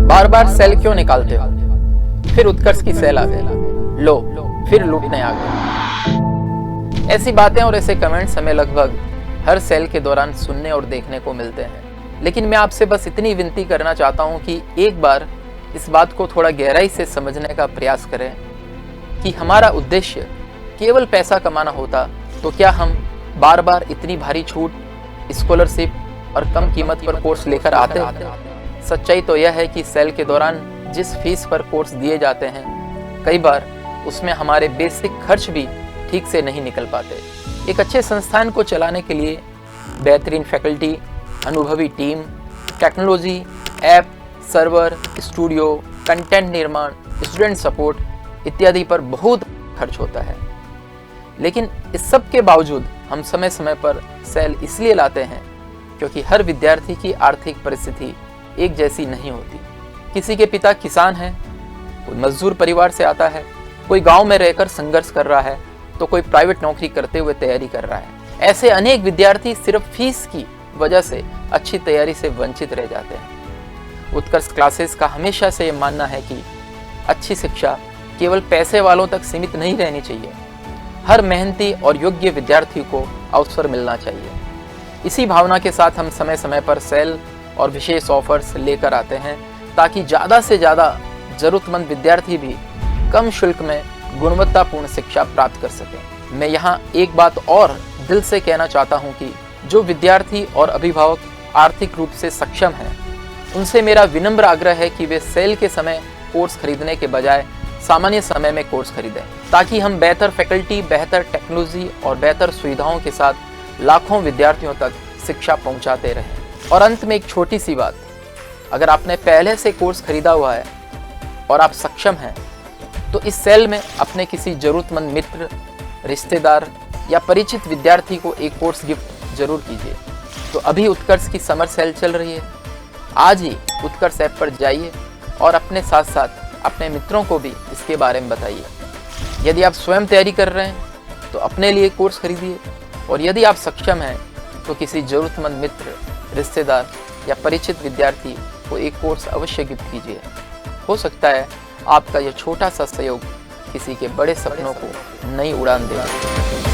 बार बार cell क्यों निकालते हो? फिर उत्कर्ष की सेल आ गई, लो फिर लूटने आ गए। ऐसी बातें और ऐसे कमेंट्स हमें लगभग हर सेल के दौरान सुनने और देखने को मिलते हैं। लेकिन मैं आपसे बस इतनी विनती करना चाहता हूं कि एक बार इस बात को थोड़ा गहराई से समझने का प्रयास करें कि हमारा उद्देश्य केवल पैसा कमाना होता तो क्या हम बार बार इतनी भारी छूट, स्कॉलरशिप और कम कीमत पर कोर्स लेकर आते? सच्चाई तो यह है कि सेल के दौरान जिस फीस पर कोर्स दिए जाते हैं, कई बार उसमें हमारे बेसिक खर्च भी ठीक से नहीं निकल पाते। एक अच्छे संस्थान को चलाने के लिए बेहतरीन फैकल्टी, अनुभवी team, technology, app, server, studio, content निर्माण, स्टूडेंट सपोर्ट इत्यादि पर बहुत खर्च होता है। लेकिन इस सब के बावजूद हम समय समय पर सेल इसलिए लाते हैं क्योंकि हर विद्यार्थी की आर्थिक परिस्थिति एक जैसी नहीं होती। किसी के पिता किसान हैं, कोई मजदूर परिवार से आता है, कोई गांव में रहकर संघर्ष कर रहा है, तो कोई प्राइवेट नौकरी करते हुए तैयारी कर रहा है। ऐसे अनेक विद्यार्थी सिर्फ फीस की वजह से अच्छी तैयारी से वंचित रह जाते हैं। उत्कर्ष क्लासेस का हमेशा से ये मानना है कि अच्छी शिक्षा केवल पैसे वालों तक सीमित नहीं रहनी चाहिए। हर मेहनती और योग्य विद्यार्थी को अवसर मिलना चाहिए। इसी भावना के साथ हम समय समय पर सेल और विशेष ऑफर्स लेकर आते हैं ताकि ज़्यादा से ज़्यादा ज़रूरतमंद विद्यार्थी भी कम शुल्क में गुणवत्तापूर्ण शिक्षा प्राप्त कर सकें। मैं यहाँ एक बात और दिल से कहना चाहता हूँ कि जो विद्यार्थी और अभिभावक आर्थिक रूप से सक्षम हैं, उनसे मेरा विनम्र आग्रह है कि वे सेल के समय कोर्स खरीदने के बजाय सामान्य समय में कोर्स खरीदें, ताकि हम बेहतर फैकल्टी, बेहतर टेक्नोलॉजी और बेहतर सुविधाओं के साथ लाखों विद्यार्थियों तक शिक्षा पहुंचाते रहें। और अंत में एक छोटी सी बात, अगर आपने पहले से कोर्स खरीदा हुआ है और आप सक्षम हैं, तो इस सेल में अपने किसी ज़रूरतमंद मित्र, रिश्तेदार या परिचित विद्यार्थी को एक कोर्स गिफ्ट जरूर कीजिए। तो अभी उत्कर्ष की समर सेल चल रही है, आज ही उत्कर्ष ऐप पर जाइए और अपने साथ साथ अपने मित्रों को भी इसके बारे में बताइए। यदि आप स्वयं तैयारी कर रहे हैं तो अपने लिए कोर्स खरीदिए, और यदि आप सक्षम हैं तो किसी ज़रूरतमंद मित्र, रिश्तेदार या परिचित विद्यार्थी को एक कोर्स अवश्य गिफ्ट कीजिए। हो सकता है आपका यह छोटा सा सहयोग किसी के बड़े सपनों को नई उड़ान दे।